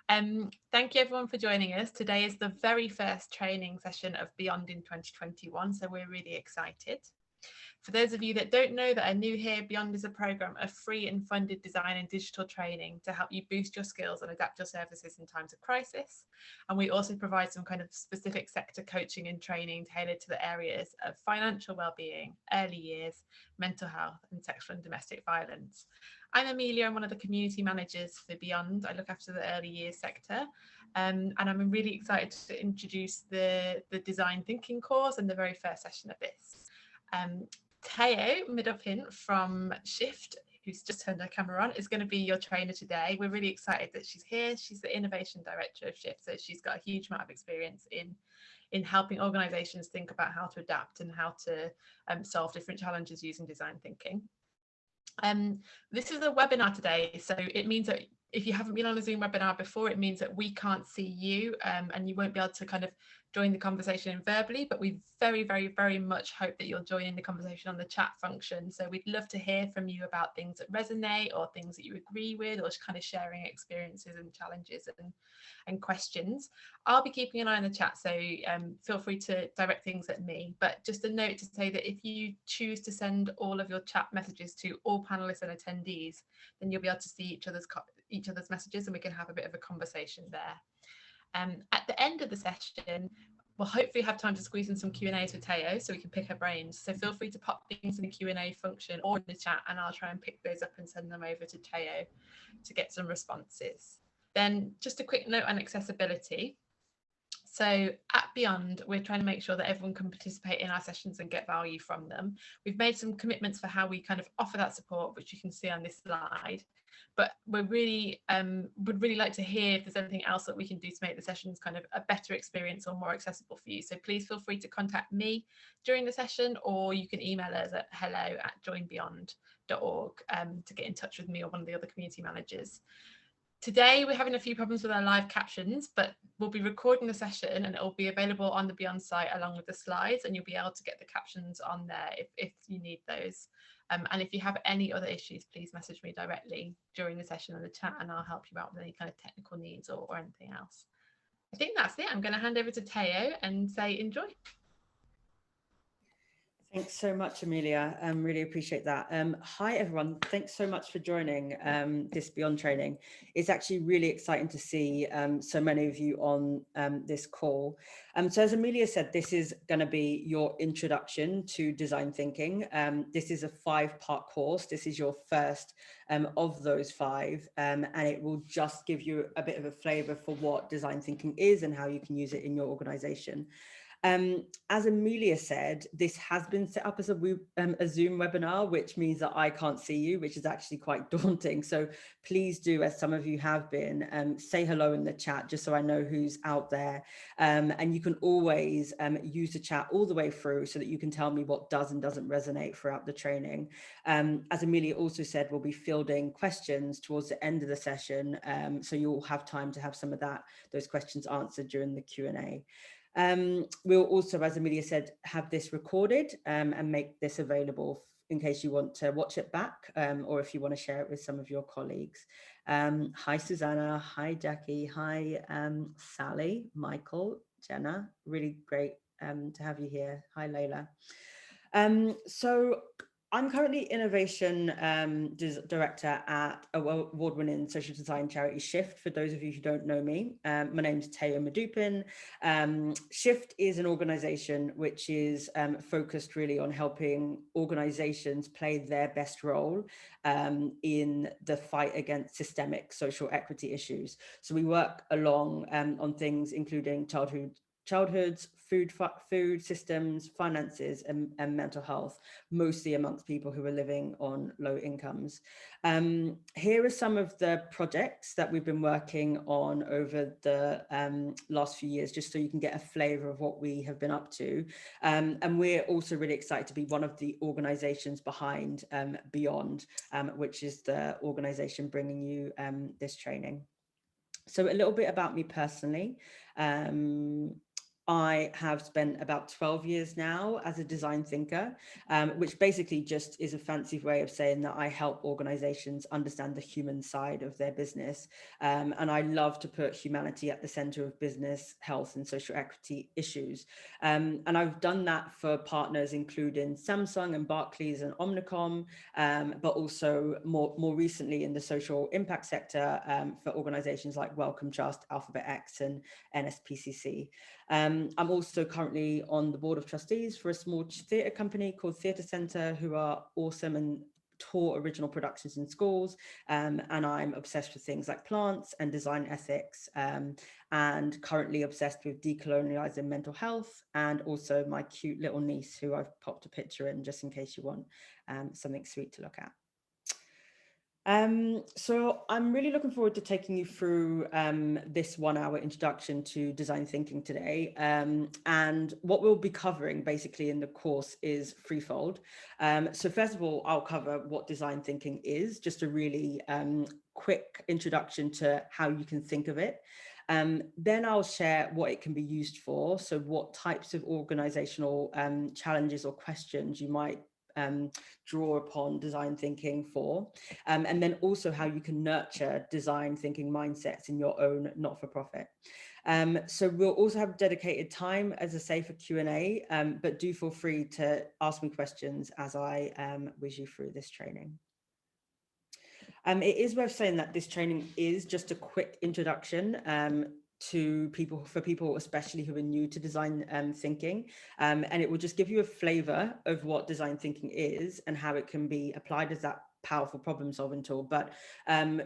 Thank you everyone for joining us. Today is the very first training session of Beyond in 2021, so we're really excited. For those of you that don't know that are new here, Beyond is a programme of free and funded design and digital training to help you boost your skills and adapt your services in times of crisis. And we also provide some kind of specific sector coaching and training tailored to the areas of financial wellbeing, early years, mental health and sexual and domestic violence. I'm Amelia, I'm one of the community managers for Beyond. I look after the early years sector. And I'm really excited to introduce the design thinking course and the very first session of this. Teo Midopin from Shift, who's just turned her camera on, is going to be your trainer today. We're really excited that she's here. She's the innovation director of Shift, so she's got a huge amount of experience in helping organisations think about how to adapt and how to solve different challenges using design thinking. This is a webinar today, so it means that if you haven't been on a Zoom webinar before, it means that we can't see you and you won't be able to kind of join the conversation verbally, but we very, very, very much hope that you'll join in the conversation on the chat function. So we'd love to hear from you about things that resonate or things that you agree with, or just kind of sharing experiences and challenges and questions. I'll be keeping an eye on the chat, so feel free to direct things at me. But just a note to say that if you choose to send all of your chat messages to all panelists and attendees, then you'll be able to see each other's messages and we can have a bit of a conversation there. At the end of the session, we'll hopefully have time to squeeze in some Q&As with Teo so we can pick her brains. So feel free to pop things in the Q&A function or in the chat and I'll try and pick those up and send them over to Teo to get some responses. Then just a quick note on accessibility. So at Beyond, we're trying to make sure that everyone can participate in our sessions and get value from them. We've made some commitments for how we kind of offer that support, which you can see on this slide. But we're really would really like to hear if there's anything else that we can do to make the sessions kind of a better experience or more accessible for you. So please feel free to contact me during the session, or you can email us at hello@joinbeyond.org to get in touch with me or one of the other community managers. Today we're having a few problems with our live captions, but we'll be recording the session and it will be available on the Beyond site along with the slides, and you'll be able to get the captions on there if you need those. And if you have any other issues, please message me directly during the session in the chat and I'll help you out with any kind of technical needs or anything else. I think that's it. I'm going to hand over to Teo and say enjoy. Thanks so much, Amelia. Really appreciate that. Hi, everyone. Thanks so much for joining this Beyond training. It's actually really exciting to see so many of you on this call. So as Amelia said, this is going to be your introduction to design thinking. This is a 5-part course. This is your first of those 5, and it will just give you a bit of a flavor for what design thinking is and how you can use it in your organization. As Amelia said, this has been set up as a Zoom webinar, which means that I can't see you, which is actually quite daunting. So please do, as some of you have been, say hello in the chat, just so I know who's out there. And you can always use the chat all the way through so that you can tell me what does and doesn't resonate throughout the training. As Amelia also said, we'll be fielding questions towards the end of the session. So you'll have time to have some of those questions answered during the Q&A. We'll also, as Amelia said, have this recorded and make this available in case you want to watch it back or if you want to share it with some of your colleagues. Hi, Susanna. Hi, Jackie. Hi, Sally, Michael, Jenna. Really great to have you here. Hi, Layla. So I'm currently Innovation Director at award-winning social design charity Shift, for those of you who don't know me. My name is Teo Midopin. Shift is an organisation which is focused really on helping organisations play their best role in the fight against systemic social equity issues. So we work along on things including childhoods, food systems, finances, and mental health, mostly amongst people who are living on low incomes. Here are some of the projects that we've been working on over the last few years, just so you can get a flavour of what we have been up to. And we're also really excited to be one of the organisations behind Beyond, which is the organisation bringing you this training. So a little bit about me personally. I have spent about 12 years now as a design thinker, which basically just is a fancy way of saying that I help organizations understand the human side of their business. And I love to put humanity at the center of business, health, and social equity issues. And I've done that for partners including Samsung and Barclays and Omnicom, but also more recently in the social impact sector for organizations like Wellcome Trust, Alphabet X, and NSPCC. I'm also currently on the board of trustees for a small theatre company called Theatre Centre, who are awesome and tour original productions in schools. And I'm obsessed with things like plants and design ethics, and currently obsessed with decolonializing mental health, and also my cute little niece, who I've popped a picture in just in case you want something sweet to look at. So I'm really looking forward to taking you through this 1 hour introduction to design thinking today. And what we'll be covering basically in the course is threefold. So first of all, I'll cover what design thinking is, just a really quick introduction to how you can think of it. Then I'll share what it can be used for. So what types of organizational challenges or questions you might draw upon design thinking for, and then also how you can nurture design thinking mindsets in your own not-for-profit. So we'll also have dedicated time, as I say, for Q&A, but do feel free to ask me questions as I whiz you through this training. It is worth saying that this training is just a quick introduction for people especially who are new to design thinking, and it will just give you a flavor of what design thinking is and how it can be applied as that powerful problem solving tool. But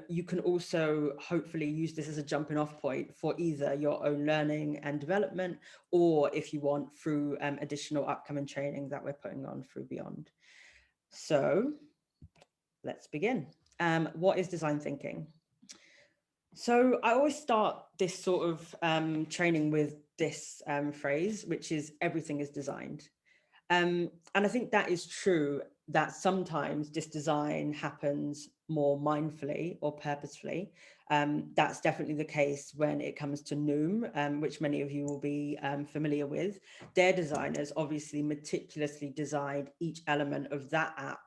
you can also hopefully use this as a jumping off point for either your own learning and development, or if you want, through additional upcoming training that we're putting on through Beyond. So let's begin. What is design thinking? So I always start this sort of training with this phrase, which is everything is designed. And I think that is true, that sometimes this design happens more mindfully or purposefully. That's definitely the case when it comes to Noom, which many of you will be familiar with. Their designers obviously meticulously designed each element of that app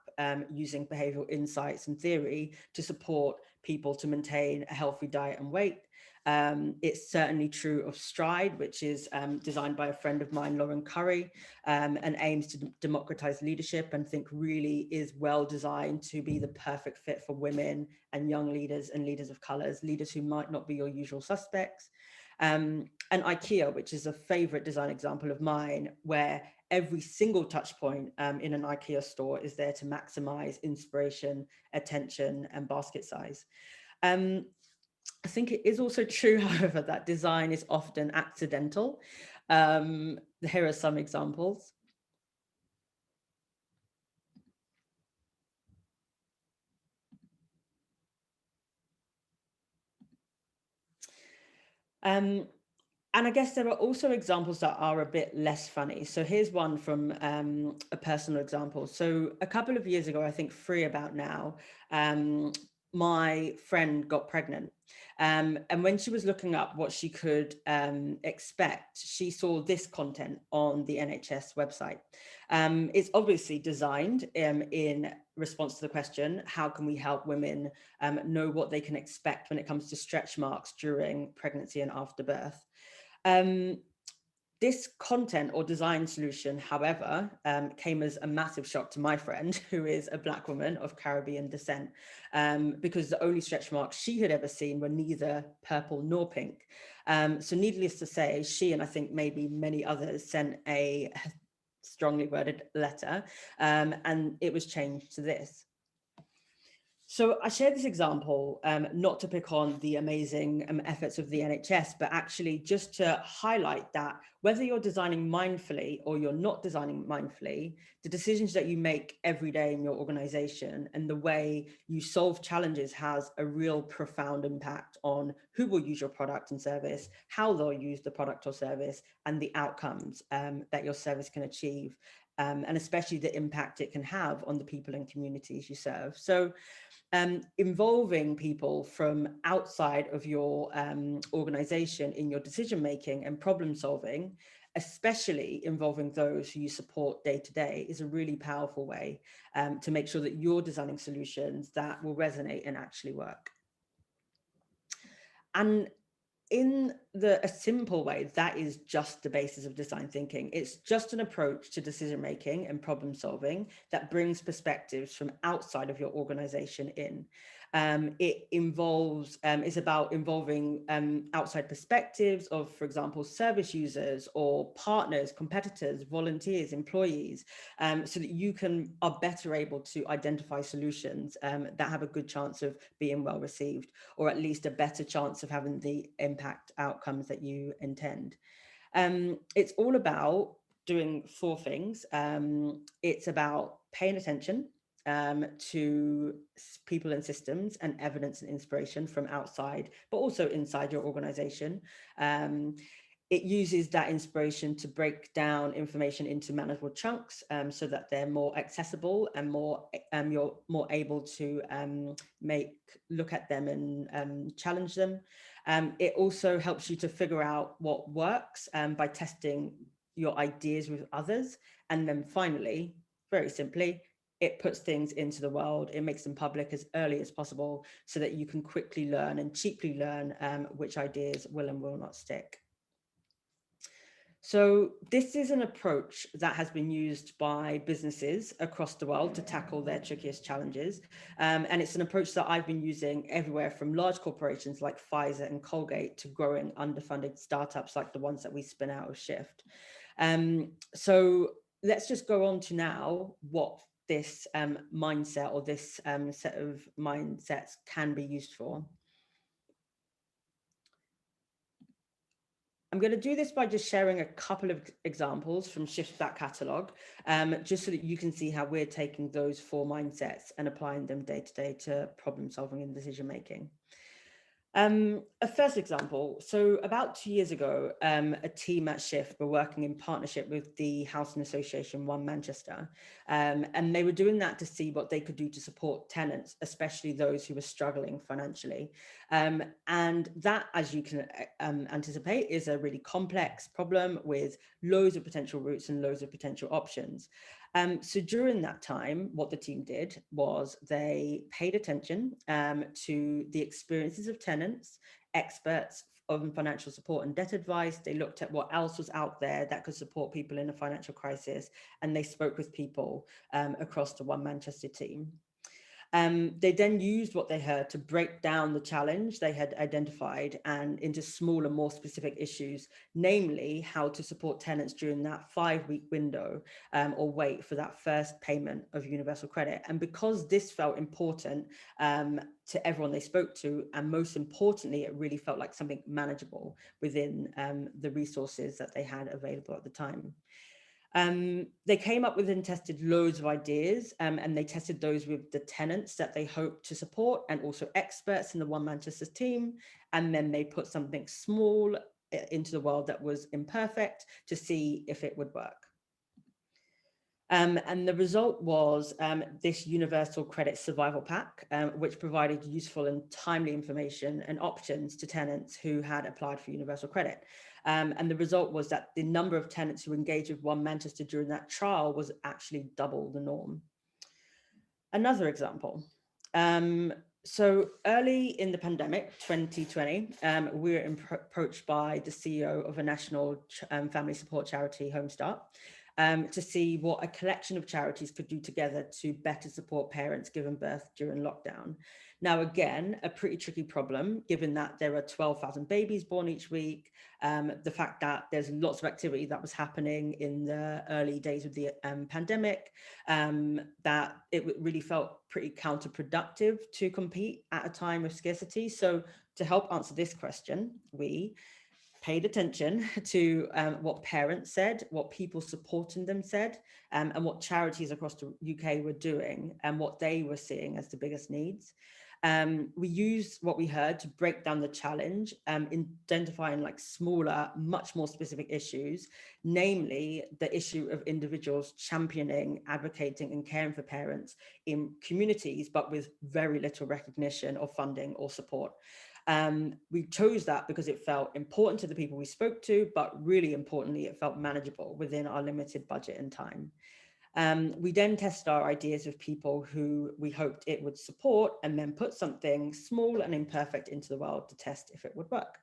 using behavioral insights and theory to support people to maintain a healthy diet and weight. It's certainly true of Stride, which is designed by a friend of mine, Lauren Curry, and aims to democratize leadership, and think really is well designed to be the perfect fit for women and young leaders and leaders of colors, leaders who might not be your usual suspects. And IKEA, which is a favorite design example of mine, where every single touch point in an IKEA store is there to maximize inspiration, attention, and basket size. I think it is also true, however, that design is often accidental. Here are some examples. And I guess there are also examples that are a bit less funny. So here's one from a personal example. So a couple of years ago, I think 3 about now, my friend got pregnant. And when she was looking up what she could expect, she saw this content on the NHS website. It's obviously designed in response to the question, how can we help women know what they can expect when it comes to stretch marks during pregnancy and after birth? This content or design solution, however, came as a massive shock to my friend, who is a Black woman of Caribbean descent, because the only stretch marks she had ever seen were neither purple nor pink. So needless to say, she, and I think maybe many others, sent a strongly worded letter, and it was changed to this. So I share this example not to pick on the amazing efforts of the NHS, but actually just to highlight that whether you're designing mindfully or you're not designing mindfully, the decisions that you make every day in your organization and the way you solve challenges has a real profound impact on who will use your product and service, how they'll use the product or service, and the outcomes that your service can achieve, and especially the impact it can have on the people and communities you serve. So involving people from outside of your organization in your decision making and problem solving, especially involving those who you support day to day, is a really powerful way to make sure that you're designing solutions that will resonate and actually work. And in a simple way, that is just the basis of design thinking. It's just an approach to decision making and problem solving that brings perspectives from outside of your organization in. It's about involving outside perspectives of, for example, service users or partners, competitors, volunteers, employees, so that you are better able to identify solutions that have a good chance of being well received, or at least a better chance of having the impact outcomes that you intend. It's all about doing four things. It's about paying attention to people and systems and evidence and inspiration from outside, but also inside your organization. It uses that inspiration to break down information into manageable chunks so that they're more accessible and you're more able to look at them and challenge them. It also helps you to figure out what works by testing your ideas with others. And then finally, very simply, it puts things into the world. It makes them public as early as possible so that you can quickly learn and cheaply learn which ideas will and will not stick. So this is an approach that has been used by businesses across the world to tackle their trickiest challenges. And it's an approach that I've been using everywhere from large corporations like Pfizer and Colgate to growing underfunded startups like the ones that we spin out of Shift. So let's just go on to now what this mindset or this set of mindsets can be used for. I'm going to do this by just sharing a couple of examples from Shift's back catalogue, just so that you can see how we're taking those four mindsets and applying them day to day to problem solving and decision making. A first example, so about 2 years ago, a team at Shift were working in partnership with the Housing Association One Manchester, and they were doing that to see what they could do to support tenants, especially those who were struggling financially. And that, as you can anticipate, is a really complex problem with loads of potential routes and loads of potential options. So during that time, what the team did was they paid attention to the experiences of tenants, experts on financial support and debt advice. They looked at what else was out there that could support people in a financial crisis, and they spoke with people across the One Manchester team. They then used what they heard to break down the challenge they had identified and into smaller, more specific issues, namely how to support tenants during that 5-week window or wait for that first payment of universal credit. And because this felt important to everyone they spoke to, and most importantly, it really felt like something manageable within the resources that they had available at the time. They came up with and tested loads of ideas, and they tested those with the tenants that they hoped to support and also experts in the One Manchester team. And then they put something small into the world that was imperfect to see if it would work. And the result was this Universal Credit Survival Pack, which provided useful and timely information and options to tenants who had applied for universal credit. And the result was that the number of tenants who engaged with One Manchester during that trial was actually double the norm. Another example. So early in the pandemic, 2020, we were approached by the CEO of a national family support charity, Home Start, to see what a collection of charities could do together to better support parents giving birth during lockdown. Now, again, a pretty tricky problem, given that there are 12,000 babies born each week, the fact that there's lots of activity that was happening in the early days of the pandemic, that it really felt pretty counterproductive to compete at a time of scarcity. So to help answer this question, we paid attention to what parents said, what people supporting them said, and what charities across the UK were doing and what they were seeing as the biggest needs. We used what we heard to break down the challenge, identifying like smaller, much more specific issues, namely the issue of individuals championing, advocating and caring for parents in communities, but with very little recognition or funding or support. We chose that because it felt important to the people we spoke to, but really importantly, it felt manageable within our limited budget and time. We then tested our ideas with people who we hoped it would support, and then put something small and imperfect into the world to test if it would work.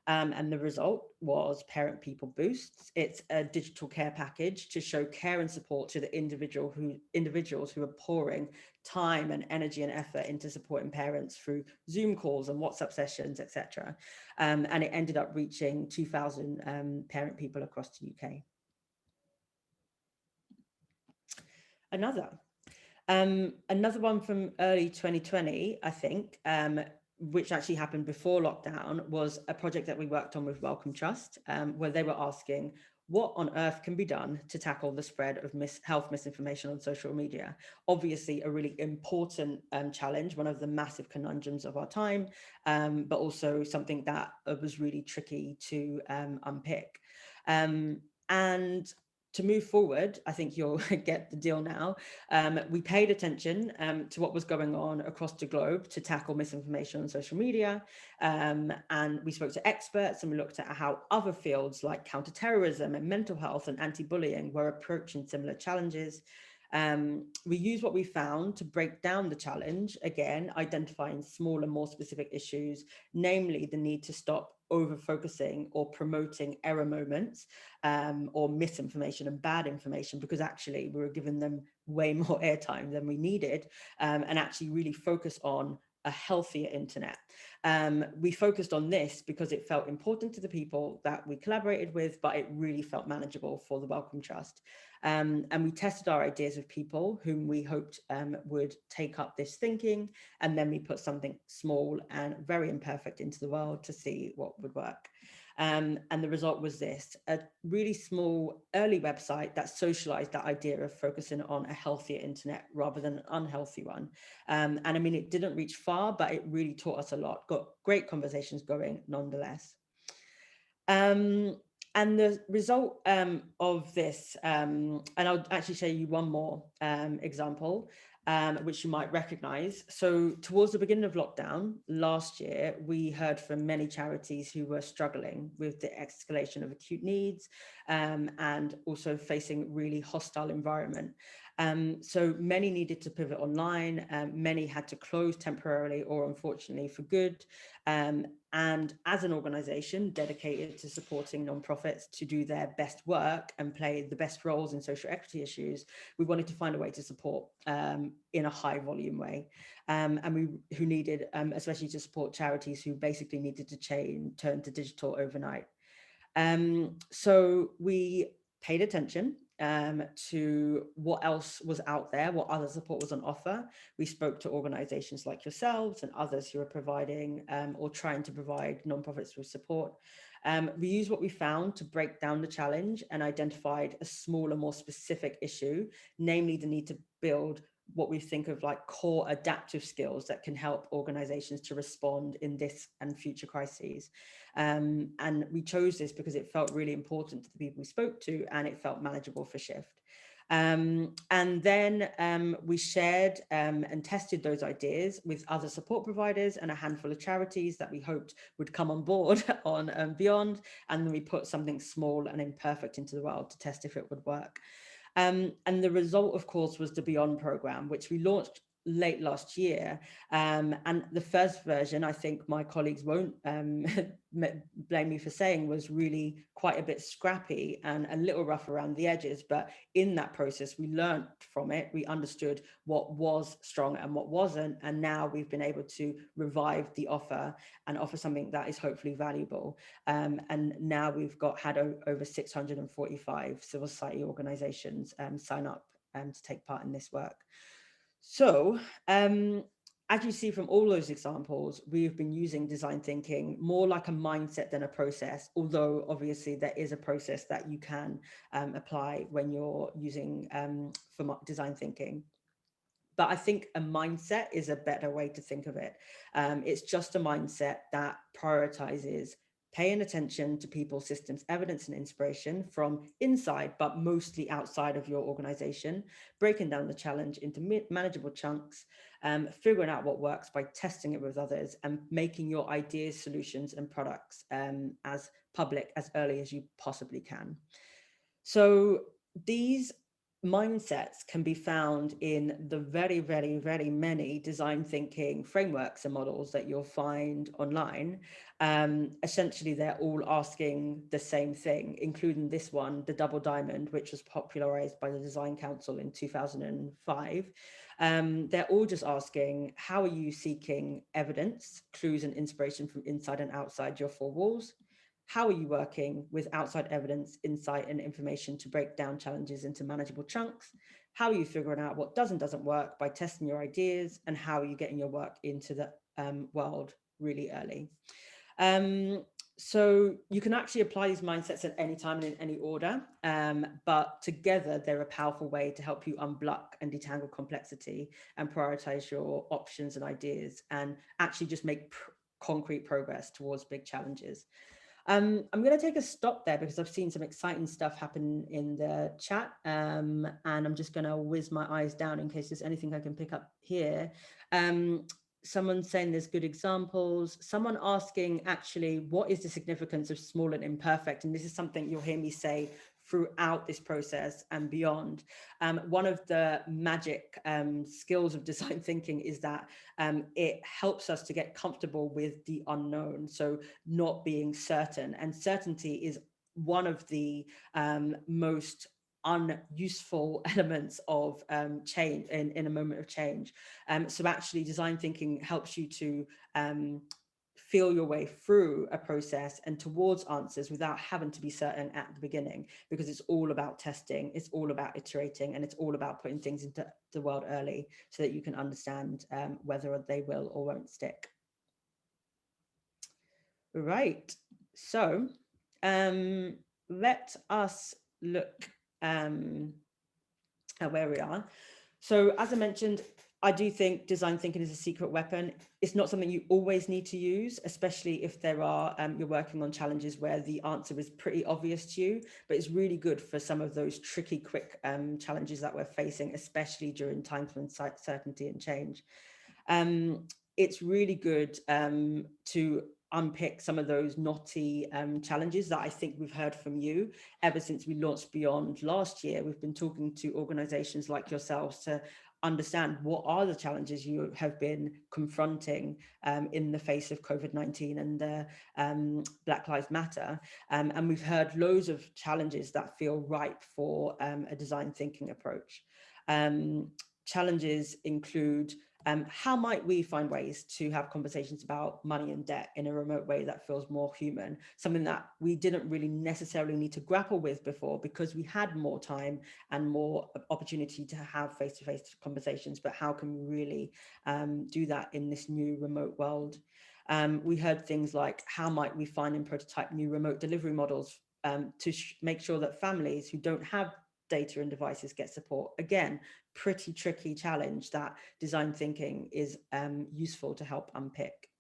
And the result was Parent People Boosts. It's a digital care package to show care and support to the individuals who are pouring time and energy and effort into supporting parents through Zoom calls and WhatsApp sessions, etc. And it ended up reaching 2,000 parent people across the UK. Another one from early 2020, I think, which actually happened before lockdown, was a project that we worked on with Wellcome Trust, where they were asking what on earth can be done to tackle the spread of health misinformation on social media. Obviously, a really important challenge, one of the massive conundrums of our time, but also something that was really tricky to unpick. And to move forward, I think you'll get the deal now. We paid attention to what was going on across the globe to tackle misinformation on social media. And we spoke to experts, and we looked at how other fields like counterterrorism and mental health and anti-bullying were approaching similar challenges. We used what we found to break down the challenge, again, identifying small and more specific issues, namely the need to stop over-focusing or promoting error moments or misinformation and bad information, because actually we were giving them way more airtime than we needed, and actually really focus on a healthier internet. We focused on this because it felt important to the people that we collaborated with, but it really felt manageable for the Wellcome Trust. And we tested our ideas with people whom we hoped would take up this thinking, and then we put something small and very imperfect into the world to see what would work. And the result was this, a really small early website that socialized that idea of focusing on a healthier internet rather than an unhealthy one. And I mean, it didn't reach far, but it really taught us a lot, got great conversations going nonetheless. And the result of this, and I'll actually show you one more example, which you might recognize. So towards the beginning of lockdown last year, we heard from many charities who were struggling with the escalation of acute needs and also facing really hostile environment. So many needed to pivot online, many had to close temporarily or unfortunately for good. And as an organization dedicated to supporting nonprofits to do their best work and play the best roles in social equity issues, we wanted to find a way to support in a high volume way. Who needed, especially to support charities who basically needed to turn to digital overnight. So we paid attention to what else was out there, what other support was on offer. We spoke to organizations like yourselves and others who are providing or trying to provide nonprofits with support. We used what we found to break down the challenge and identified a smaller, more specific issue, namely the need to build what we think of like core adaptive skills that can help organizations to respond in this and future crises. And we chose this because it felt really important to the people we spoke to, and it felt manageable for Shift. And then we shared and tested those ideas with other support providers and a handful of charities that we hoped would come on board on Beyond. And then we put something small and imperfect into the world to test if it would work. And the result, of course, was the Beyond program, which we launched late last year. And the first version, I think my colleagues won't blame me for saying, was really quite a bit scrappy and a little rough around the edges. But in that process, we learned from it. We understood what was strong and what wasn't. And now we've been able to revive the offer and offer something that is hopefully valuable. And now we've had over 645 civil society organizations sign up to take part in this work. So, as you see from all those examples, we've been using design thinking more like a mindset than a process, although obviously there is a process that you can apply when you're using for design thinking. But I think a mindset is a better way to think of it. It's just a mindset that prioritizes paying attention to people, systems, evidence, and inspiration from inside, but mostly outside of your organization, breaking down the challenge into manageable chunks, figuring out what works by testing it with others, and making your ideas, solutions, and products as public as early as you possibly can. So these mindsets can be found in the very, very, very many design thinking frameworks and models that you'll find online. Essentially, they're all asking the same thing, including this one, the double diamond, which was popularized by the Design Council in 2005. They're all just asking, how are you seeking evidence, clues, and inspiration from inside and outside your four walls? How are you working with outside evidence, insight, and information to break down challenges into manageable chunks? How are you figuring out what does and doesn't work by testing your ideas? And how are you getting your work into the world really early? So you can actually apply these mindsets at any time and in any order, but together they're a powerful way to help you unblock and detangle complexity and prioritize your options and ideas and actually just make concrete progress towards big challenges. I'm going to take a stop there because I've seen some exciting stuff happen in the chat, and I'm just going to whiz my eyes down in case there's anything I can pick up here. Someone saying there's good examples. Someone asking, actually, what is the significance of small and imperfect? And this is something you'll hear me say throughout this process and beyond. One of the magic skills of design thinking is that it helps us to get comfortable with the unknown. So not being certain, and certainty is one of the most unuseful elements of change in a moment of change. So actually design thinking helps you to feel your way through a process and towards answers without having to be certain at the beginning, because it's all about testing, it's all about iterating, and it's all about putting things into the world early so that you can understand whether they will or won't stick. Right, so let us look at where we are. So as I mentioned, I do think design thinking is a secret weapon. It's not something you always need to use, especially if there are you're working on challenges where the answer is pretty obvious to you, but it's really good for some of those tricky, quick challenges that we're facing, especially during times of uncertainty and change. It's really good to unpick some of those knotty challenges that I think we've heard from you ever since we launched Beyond last year. We've been talking to organizations like yourselves to understand what are the challenges you have been confronting in the face of COVID-19 and the Black Lives Matter. And we've heard loads of challenges that feel ripe for a design thinking approach. Challenges include how might we find ways to have conversations about money and debt in a remote way that feels more human, something that we didn't really necessarily need to grapple with before because we had more time and more opportunity to have face-to-face conversations, but how can we really do that in this new remote world? We heard things like, how might we find and prototype new remote delivery models to make sure that families who don't have data and devices get support? Again, pretty tricky challenge that design thinking is useful to help unpick.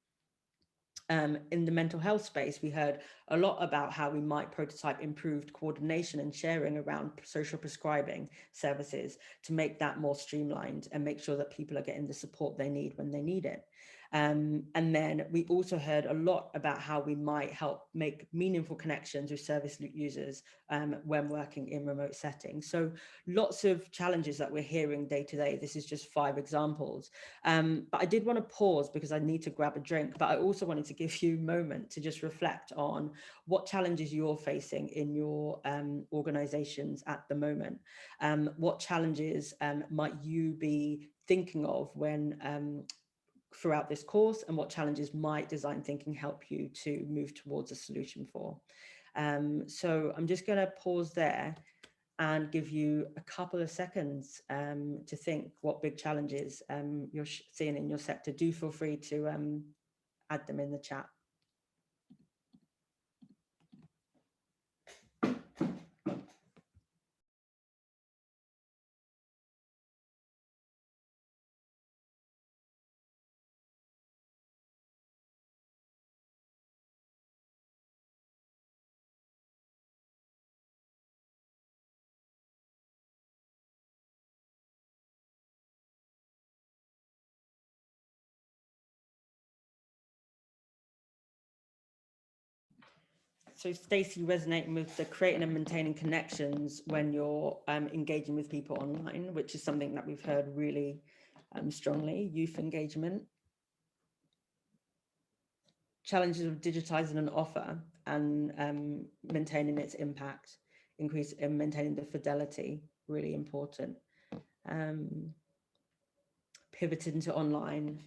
In the mental health space, we heard a lot about how we might prototype improved coordination and sharing around social prescribing services to make that more streamlined and make sure that people are getting the support they need when they need it. And then we also heard a lot about how we might help make meaningful connections with service users when working in remote settings. So lots of challenges that we're hearing day to day. This is just 5 examples. But I did want to pause because I need to grab a drink, but I also wanted to give you a moment to just reflect on what challenges you're facing in your organizations at the moment. What challenges might you be thinking of when throughout this course, and what challenges might design thinking help you to move towards a solution for? So I'm just going to pause there and give you a couple of seconds to think what big challenges you're seeing in your sector. Do feel free to add them in the chat. So Stacey, resonating with the creating and maintaining connections when you're engaging with people online, which is something that we've heard really strongly, youth engagement. Challenges of digitizing an offer and maintaining its impact, increase and maintaining the fidelity, really important. Pivoting to online.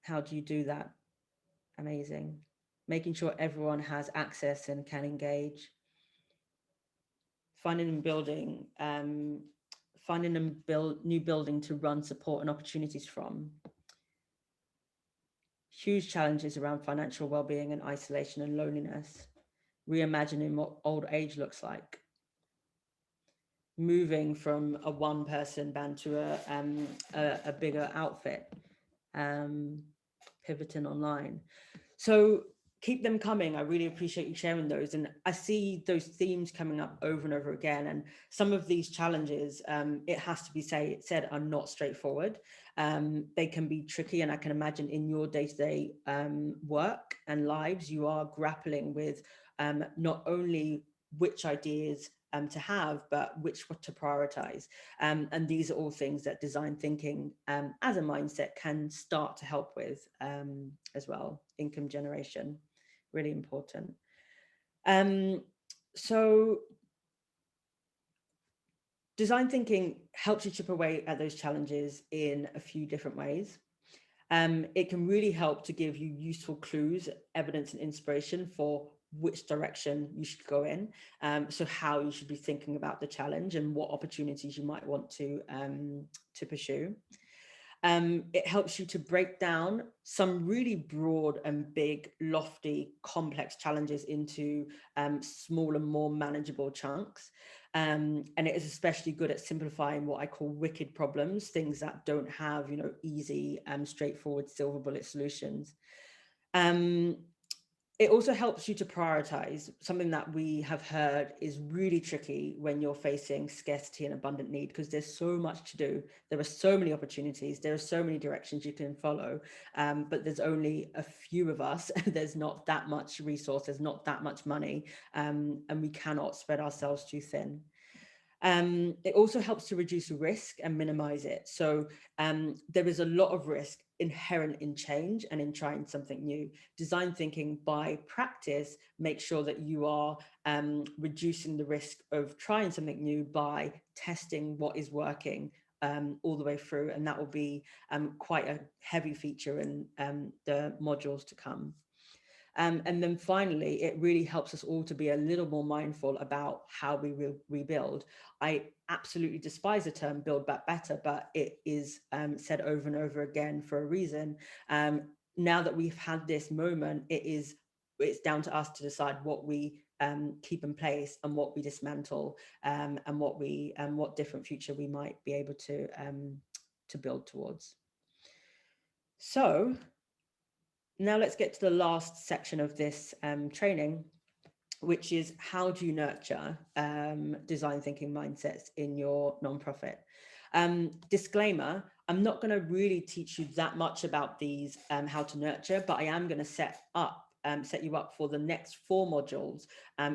How do you do that? Amazing. Making sure everyone has access and can engage. Finding and building, new building to run, support and opportunities from. Huge challenges around financial well-being and isolation and loneliness. Reimagining what old age looks like. Moving from a one-person band to a bigger outfit. Pivoting online. So keep them coming. I really appreciate you sharing those. And I see those themes coming up over and over again. And some of these challenges, it has to be said, are not straightforward. They can be tricky. And I can imagine in your day-to-day work and lives, you are grappling with not only which ideas to have, but which to prioritize. And these are all things that design thinking as a mindset can start to help with as well. Income generation, really important. So design thinking helps you chip away at those challenges in a few different ways. It can really help to give you useful clues, evidence and inspiration for which direction you should go in. So how you should be thinking about the challenge and what opportunities you might want to pursue. It helps you to break down some really broad and big, lofty, complex challenges into smaller, more manageable chunks. And it is especially good at simplifying what I call wicked problems, things that don't have, easy, straightforward silver bullet solutions. It also helps you to prioritize. Something that we have heard is really tricky when you're facing scarcity and abundant need, because there's so much to do. There are so many opportunities. There are so many directions you can follow, but there's only a few of us. There's not that much resource. There's not that much money, and we cannot spread ourselves too thin. It also helps to reduce risk and minimize it. So there is a lot of risk inherent in change and in trying something new. Design thinking by practice makes sure that you are reducing the risk of trying something new by testing what is working all the way through. And that will be quite a heavy feature in the modules to come. And then finally, it really helps us all to be a little more mindful about how we rebuild. I absolutely despise the term build back better, but it is said over and over again for a reason. Now that we've had this moment, it's down to us to decide what we keep in place and what we dismantle, and what different future we might be able to build towards. So now let's get to the last section of this training, which is how do you nurture design thinking mindsets in your nonprofit? Disclaimer, I'm not going to really teach you that much about these, how to nurture, but I am going to set you up for the next 4 modules,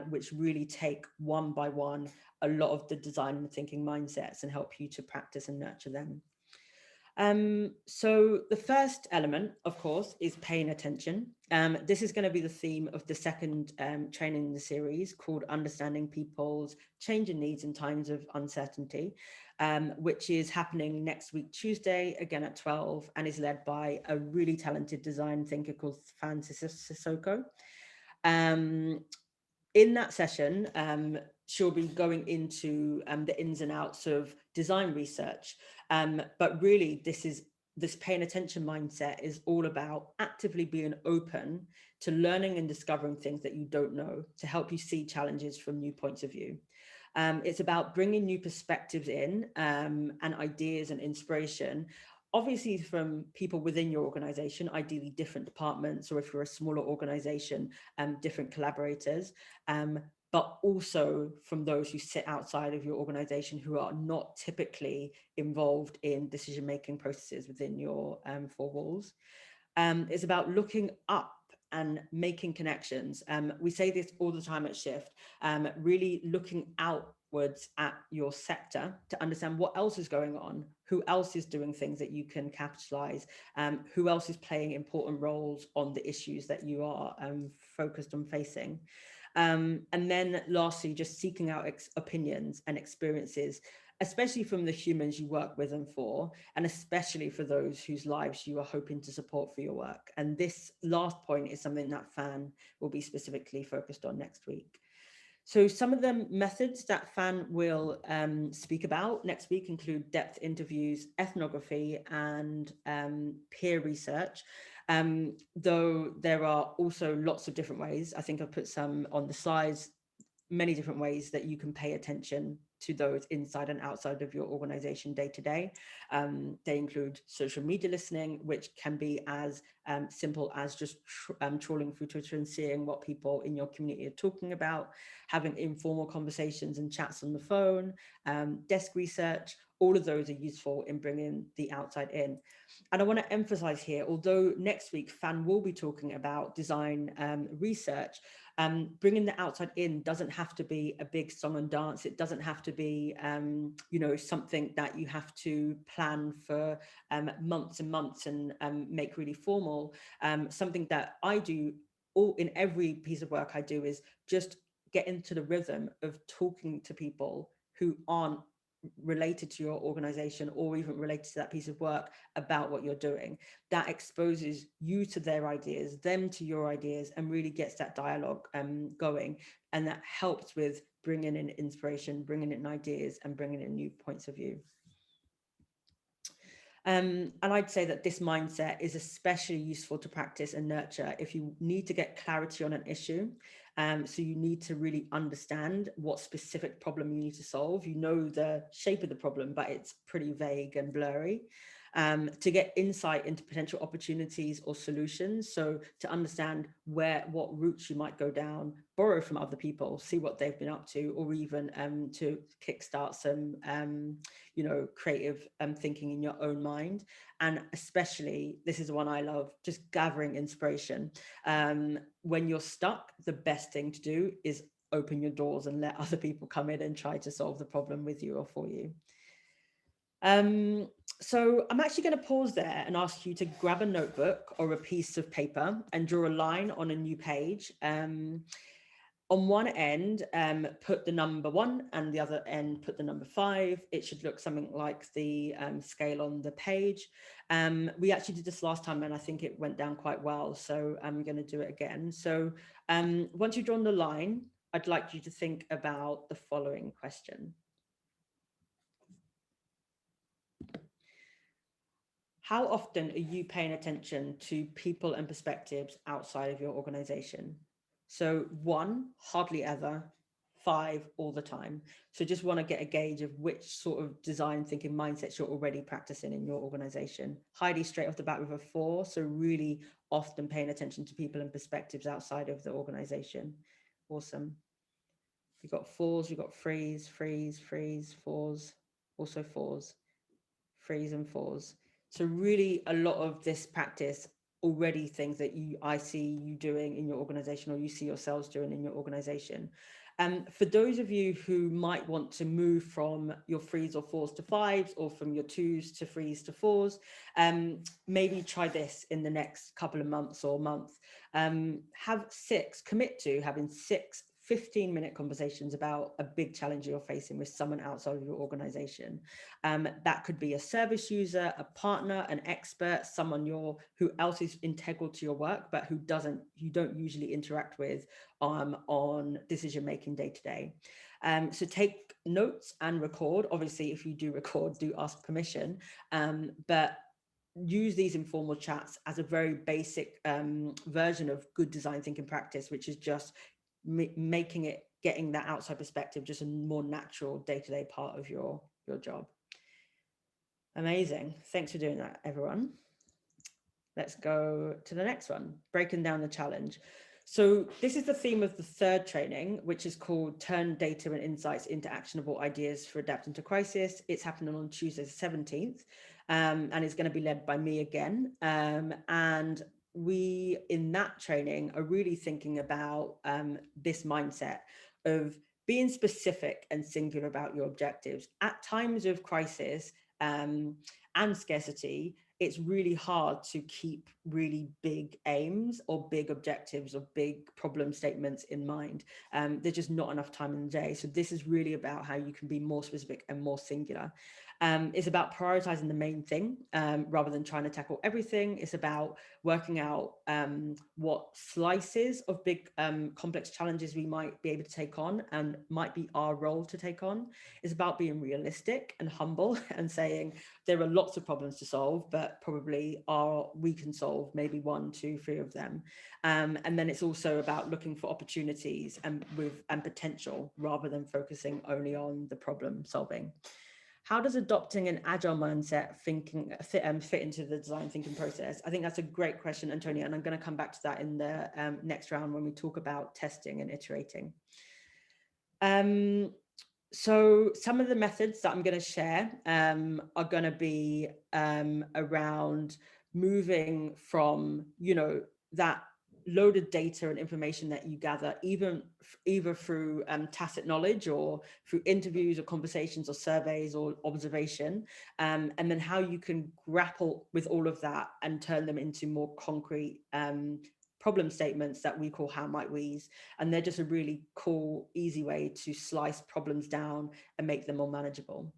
which really take one by one a lot of the design and thinking mindsets and help you to practice and nurture them. So the first element, of course, is paying attention. This is going to be the theme of the second training in the series, called Understanding People's Changing Needs in Times of Uncertainty, which is happening next week, Tuesday, again at 12, and is led by a really talented design thinker called Francis Sissoko. In that session, she'll be going into the ins and outs of design research. But really, this paying attention mindset is all about actively being open to learning and discovering things that you don't know to help you see challenges from new points of view. It's about bringing new perspectives in and ideas and inspiration, obviously from people within your organization, ideally different departments, or if you're a smaller organization, different collaborators, but also from those who sit outside of your organization who are not typically involved in decision-making processes within your 4 walls. It's about looking up and making connections. We say this all the time at Shift, really looking outwards at your sector to understand what else is going on, who else is doing things that you can capitalize, who else is playing important roles on the issues that you are focused on facing. And then lastly, just seeking out opinions and experiences, especially from the humans you work with and for, and especially for those whose lives you are hoping to support for your work. And this last point is something that Fan will be specifically focused on next week. So some of the methods that Fan will speak about next week include depth interviews, ethnography, and peer research. Though there are also lots of different ways. I think I've put some on the slides, many different ways that you can pay attention to those inside and outside of your organization day to day. They include social media listening, which can be as simple as just trawling through Twitter and seeing what people in your community are talking about, having informal conversations and chats on the phone, desk research. All of those are useful in bringing the outside in. And I want to emphasize here, although next week Fan will be talking about design research, bringing the outside in doesn't have to be a big song and dance. It doesn't have to be, something that you have to plan for months and months and make really formal. Something that I do in every piece of work I do is just get into the rhythm of talking to people who aren't related to your organization or even related to that piece of work about what you're doing. That exposes you to their ideas, them to your ideas, and really gets that dialogue going. And that helps with bringing in inspiration, bringing in ideas, and bringing in new points of view. And I'd say that this mindset is especially useful to practice and nurture if you need to get clarity on an issue. So you need to really understand what specific problem you need to solve. You know the shape of the problem, but it's pretty vague and blurry. To get insight into potential opportunities or solutions. So to understand what routes you might go down, borrow from other people, see what they've been up to, or even to kickstart some creative thinking in your own mind. And especially, this is one I love, just gathering inspiration. When you're stuck, the best thing to do is open your doors and let other people come in and try to solve the problem with you or for you. So I'm actually going to pause there and ask you to grab a notebook or a piece of paper and draw a line on a new page. On one end, put the number 1 and the other end put the number 5. It should look something like the scale on the page. We actually did this last time and I think it went down quite well. So I'm going to do it again. So once you've drawn the line, I'd like you to think about the following question. How often are you paying attention to people and perspectives outside of your organization? So 1, hardly ever. 5, all the time. So just want to get a gauge of which sort of design thinking mindsets you're already practicing in your organization. Heidi straight off the bat with a 4. So really often paying attention to people and perspectives outside of the organization. Awesome. We've got 4s, we've got 3s, 4s, also 4s, 3s and 4s. So really a lot of this practice already things that I see you doing in your organization or you see yourselves doing in your organization. For those of you who might want to move from your 3s or 4s to 5s or from your 2s to 3s to 4s, maybe try this in the next couple of months or month. Commit to having 6 15-minute conversations about a big challenge you're facing with someone outside of your organization. That could be a service user, a partner, an expert, someone who else is integral to your work, but who you don't usually interact with on decision making day to day. So take notes and record. Obviously, if you do record, do ask permission, but use these informal chats as a very basic version of good design thinking practice, which is just getting that outside perspective just a more natural day-to-day part of your job. Amazing. Thanks for doing that, everyone. Let's go to the next one, breaking down the challenge. So this is the theme of the 3rd training, which is called Turn Data and Insights into Actionable Ideas for Adapting to Crisis. It's happening on Tuesday the 17th, and it's going to be led by me again. And we in that training are really thinking about this mindset of being specific and singular about your objectives. At times of crisis and scarcity, it's really hard to keep really big aims or big objectives or big problem statements in mind. There's just not enough time in the day. So this is really about how you can be more specific and more singular. It's about prioritizing the main thing rather than trying to tackle everything. It's about working out what slices of big complex challenges we might be able to take on and might be our role to take on. It's about being realistic and humble and saying there are lots of problems to solve, but probably we can solve maybe 1, 2, 3 of them. And then it's also about looking for opportunities and potential rather than focusing only on the problem solving. How does adopting an agile mindset fit into the design thinking process? I think that's a great question, Antonia, and I'm going to come back to that in the next round when we talk about testing and iterating. So some of the methods that I'm going to share are going to be around moving from, that loaded data and information that you gather, either through tacit knowledge or through interviews or conversations or surveys or observation, and then how you can grapple with all of that and turn them into more concrete problem statements that we call how might we's, and they're just a really cool, easy way to slice problems down and make them more manageable.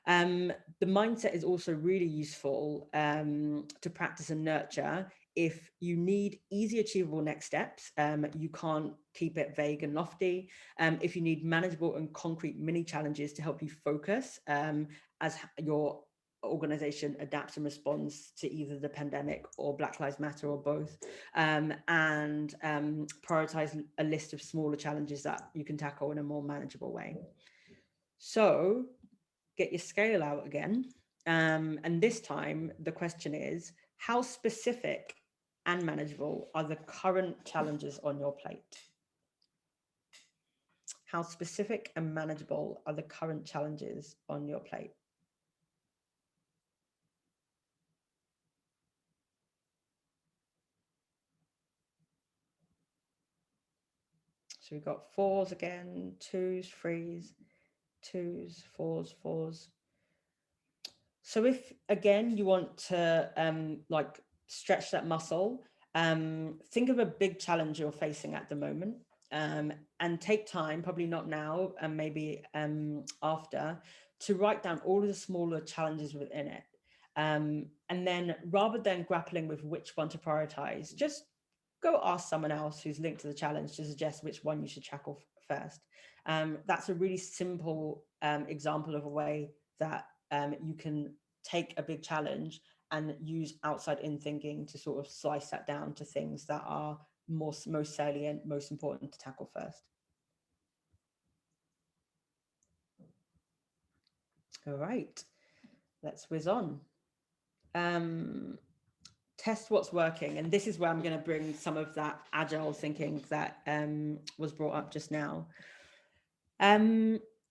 The mindset is also really useful to practice and nurture if you need easy, achievable next steps. You can't keep it vague and lofty. If you need manageable and concrete mini challenges to help you focus as your organization adapts and responds to either the pandemic or Black Lives Matter or both, and prioritize a list of smaller challenges that you can tackle in a more manageable way. So get your scale out again. And this time, the question is, how specific and manageable are the current challenges on your plate? How specific and manageable are the current challenges on your plate? So we've got 4s again, 2s, 3s, 2s, 4s, 4s. So if, again, you want to stretch that muscle, think of a big challenge you're facing at the moment, and take time, probably not now, and maybe after, to write down all of the smaller challenges within it. And then rather than grappling with which one to prioritize, just go ask someone else who's linked to the challenge to suggest which one you should tackle first. That's a really simple example of a way that you can take a big challenge and use outside in thinking to sort of slice that down to things that are most salient, most important to tackle first. All right, let's whiz on. Test what's working. And this is where I'm going to bring some of that agile thinking that was brought up just now.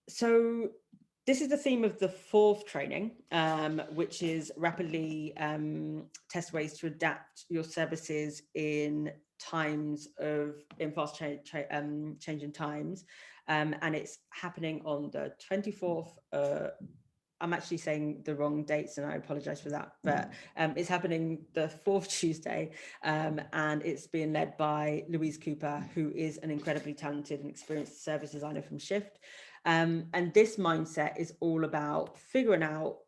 So this is the theme of the 4th training, which is rapidly test ways to adapt your services in fast changing times. And it's happening on the 24th. I'm actually saying the wrong dates and I apologize for that, but it's happening the 4th Tuesday, and it's being led by Louise Cooper, who is an incredibly talented and experienced service designer from Shift. And this mindset is all about figuring out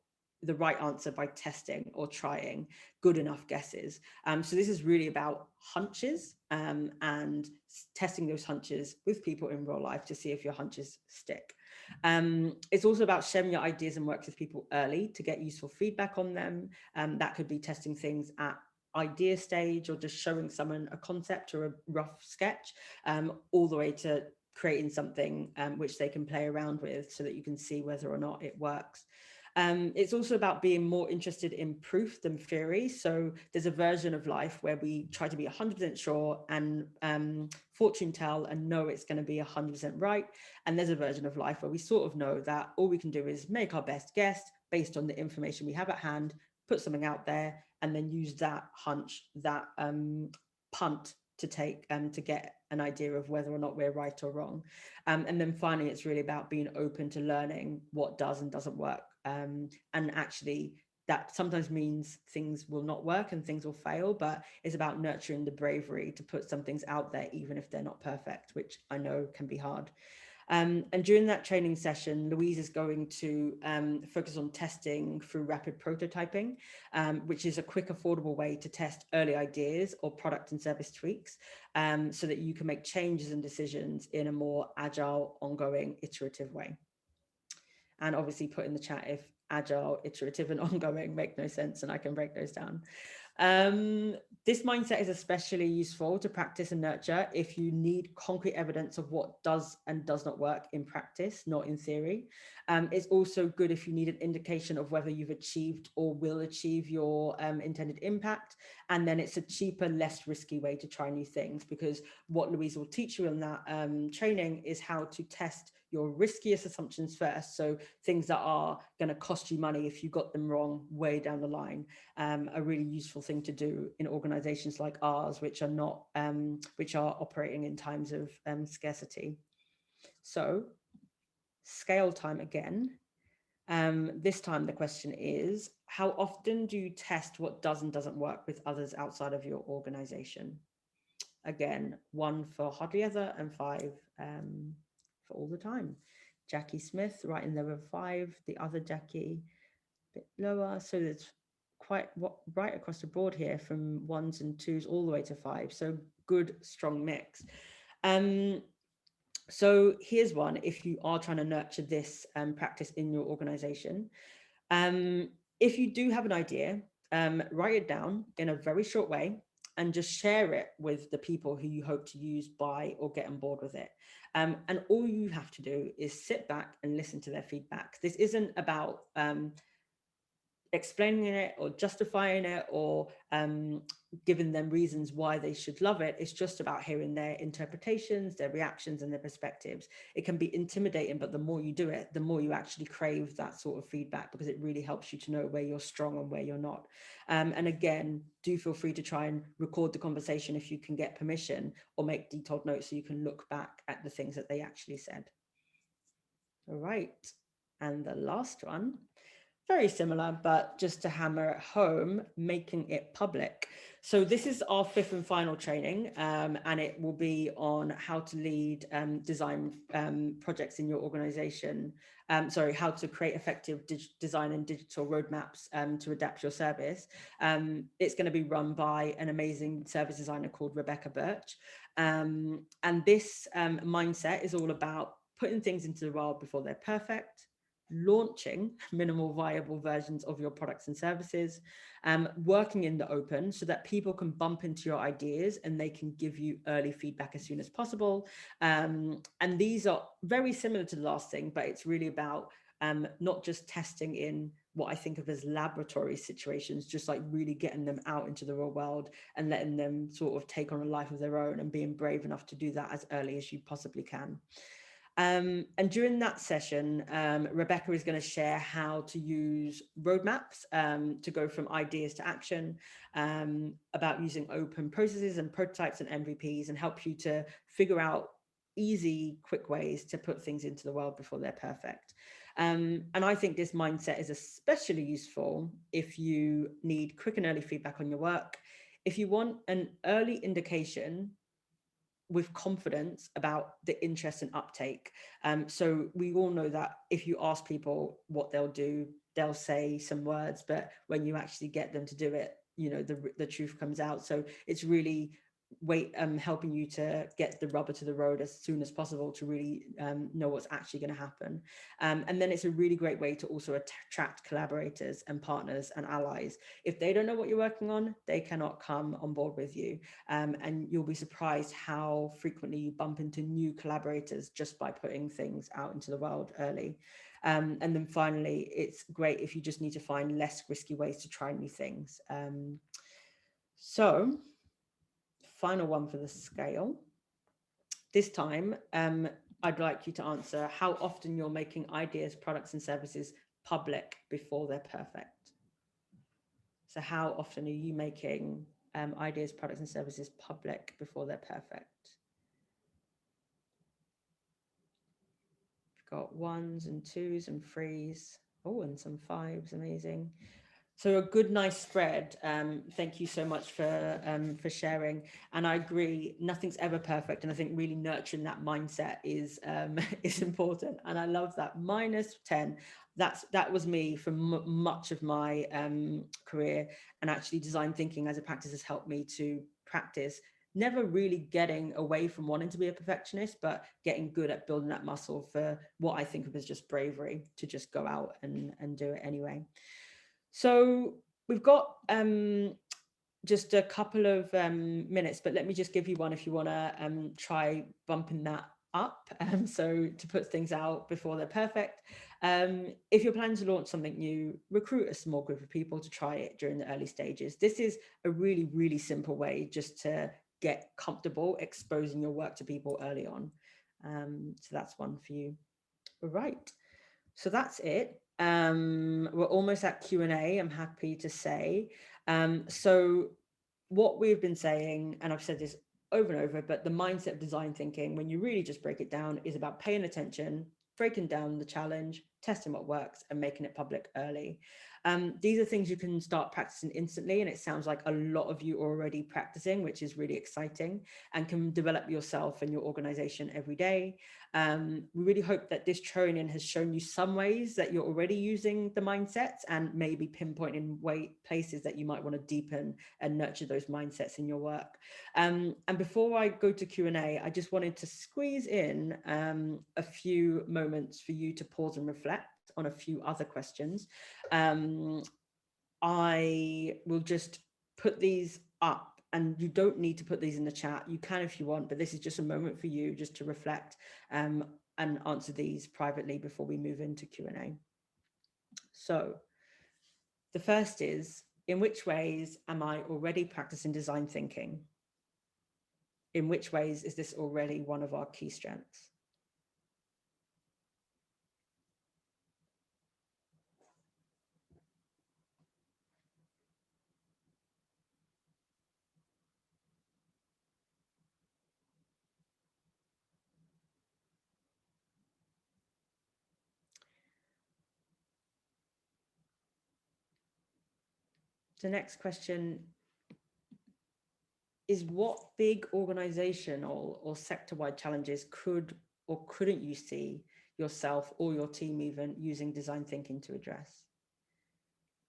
the right answer by testing or trying good enough guesses. So this is really about hunches and testing those hunches with people in real life to see if your hunches stick. It's also about sharing your ideas and works with people early to get useful feedback on them. That could be testing things at idea stage or just showing someone a concept or a rough sketch, all the way to creating something which they can play around with so that you can see whether or not it works. It's also about being more interested in proof than theory. So there's a version of life where we try to be 100% sure and fortune tell and know it's going to be 100% right. And there's a version of life where we sort of know that all we can do is make our best guess based on the information we have at hand, put something out there, and then use that hunch, that punt to take to get an idea of whether or not we're right or wrong. And then finally, it's really about being open to learning what does and doesn't work. And actually, that sometimes means things will not work and things will fail, but it's about nurturing the bravery to put some things out there, even if they're not perfect, which I know can be hard. And during that training session, Louise is going to focus on testing through rapid prototyping, which is a quick, affordable way to test early ideas or product and service tweaks, so that you can make changes and decisions in a more agile, ongoing, iterative way. And obviously put in the chat if agile, iterative, and ongoing make no sense, and I can break those down. This mindset is especially useful to practice and nurture if you need concrete evidence of what does and does not work in practice, not in theory. It's also good if you need an indication of whether you've achieved or will achieve your intended impact. And then it's a cheaper, less risky way to try new things, because what Louise will teach you in that training is how to test your riskiest assumptions first. So things that are going to cost you money if you got them wrong way down the line. A really useful thing to do in organizations like ours, which are not which are operating in times of scarcity. So scale time again. This time the question is, how often do you test what does and doesn't work with others outside of your organization? Again, 1 for hardly ever and 5 for all the time. Jackie Smith right in there with 5, the other Jackie a bit lower. So there's quite right across the board here, from 1s and 2s all the way to 5. So good, strong mix. So here's one, if you are trying to nurture this practice in your organization. If you do have an idea, write it down in a very short way and just share it with the people who you hope to use, buy, or get on board with it. And all you have to do is sit back and listen to their feedback. This isn't about explaining it or justifying it or giving them reasons why they should love it. It's just about hearing their interpretations, their reactions, and their perspectives. It can be intimidating, but the more you do it, the more you actually crave that sort of feedback, because it really helps you to know where you're strong and where you're not. And again, do feel free to try and record the conversation if you can get permission, or make detailed notes so you can look back at the things that they actually said. All right. And the last one, very similar, but just to hammer it home, making it public. So this is our 5th and final training, and it will be on how to lead design projects in your organization. How to create effective design and digital roadmaps to adapt your service. It's going to be run by an amazing service designer called Rebecca Birch. And this mindset is all about putting things into the world before they're perfect, launching minimal viable versions of your products and services, working in the open so that people can bump into your ideas and they can give you early feedback as soon as possible. And these are very similar to the last thing, but it's really about not just testing in what I think of as laboratory situations, just like really getting them out into the real world and letting them sort of take on a life of their own, and being brave enough to do that as early as you possibly can. And during that session, Rebecca is going to share how to use roadmaps to go from ideas to action, about using open processes and prototypes and MVPs, and help you to figure out easy, quick ways to put things into the world before they're perfect. And I think this mindset is especially useful if you need quick and early feedback on your work, if you want an early indication with confidence about the interest and uptake. So we all know that if you ask people what they'll do, they'll say some words, but when you actually get them to do it, you know, the truth comes out. So it's really helping you to get the rubber to the road as soon as possible to really know what's actually going to happen. And then it's a really great way to also attract collaborators and partners and allies. If they don't know what you're working on, they cannot come on board with you. And you'll be surprised how frequently you bump into new collaborators just by putting things out into the world early. And then finally, it's great if you just need to find less risky ways to try new things. So final one for the scale. This time, I'd like you to answer how often you're making ideas, products, and services public before they're perfect. So how often are you making ideas, products and services public before they're perfect? We've got 1s and 2s and 3s. Oh, and some 5s, amazing. So a good, nice spread. Thank you so much for sharing. And I agree, nothing's ever perfect. And I think really nurturing that mindset is is important. And I love that. -10. That was me for much of my career. And actually, design thinking as a practice has helped me to practice never really getting away from wanting to be a perfectionist, but getting good at building that muscle for what I think of as just bravery to just go out and do it anyway. So we've got just a couple of minutes, but let me just give you one if you want to try bumping that up. So to put things out before they're perfect. If you're planning to launch something new, recruit a small group of people to try it during the early stages. This is a really, really simple way just to get comfortable exposing your work to people early on. So that's one for you. All right. So that's it. We're almost at Q&A, I'm happy to say. So what we've been saying, and I've said this over and over, but the mindset of design thinking, when you really just break it down, is about paying attention, breaking down the challenge, testing what works, and making it public early. These are things you can start practicing instantly, and it sounds like a lot of you are already practicing, which is really exciting, and can develop yourself and your organization every day. We really hope that this training has shown you some ways that you're already using the mindsets, and maybe pinpointing places that you might want to deepen and nurture those mindsets in your work. And before I go to Q&A, I just wanted to squeeze in a few moments for you to pause and reflect on a few other questions. I will just put these up, and you don't need to put these in the chat. You can if you want, but this is just a moment for you just to reflect and answer these privately before we move into Q&A. So the first is, in which ways am I already practicing design thinking? In which ways is this already one of our key strengths? The next question is, what big organizational or sector-wide challenges could or couldn't you see yourself or your team even using design thinking to address?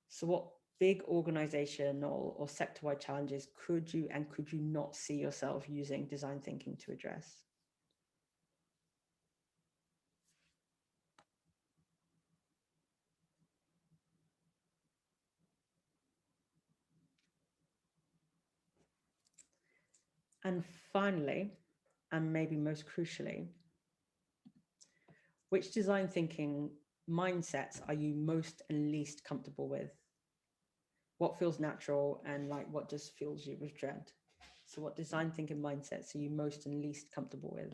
So what big organizational or sector-wide challenges could you and could you not see yourself using design thinking to address? And finally, and maybe most crucially, which design thinking mindsets are you most and least comfortable with? What feels natural and like what just fills you with dread? So what design thinking mindsets are you most and least comfortable with?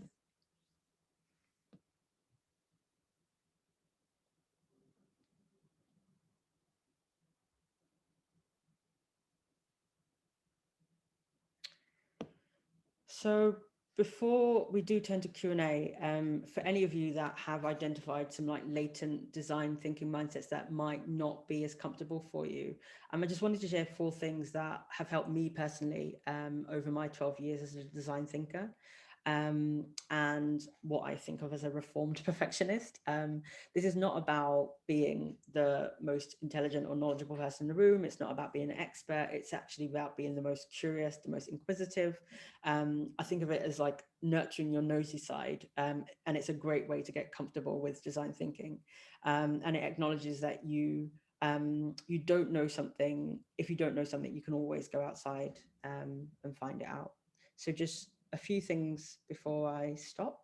So before we do turn to Q&A, for any of you that have identified some like latent design thinking mindsets that might not be as comfortable for you, I just wanted to share 4 things that have helped me personally over my 12 years as a design thinker. And what I think of as a reformed perfectionist. This is not about being the most intelligent or knowledgeable person in the room. It's not about being an expert. It's actually about being the most curious, the most inquisitive. I think of it as like nurturing your nosy side. And it's a great way to get comfortable with design thinking. And it acknowledges that you don't know something. If you don't know something, you can always go outside and find it out. So just a few things before I stop.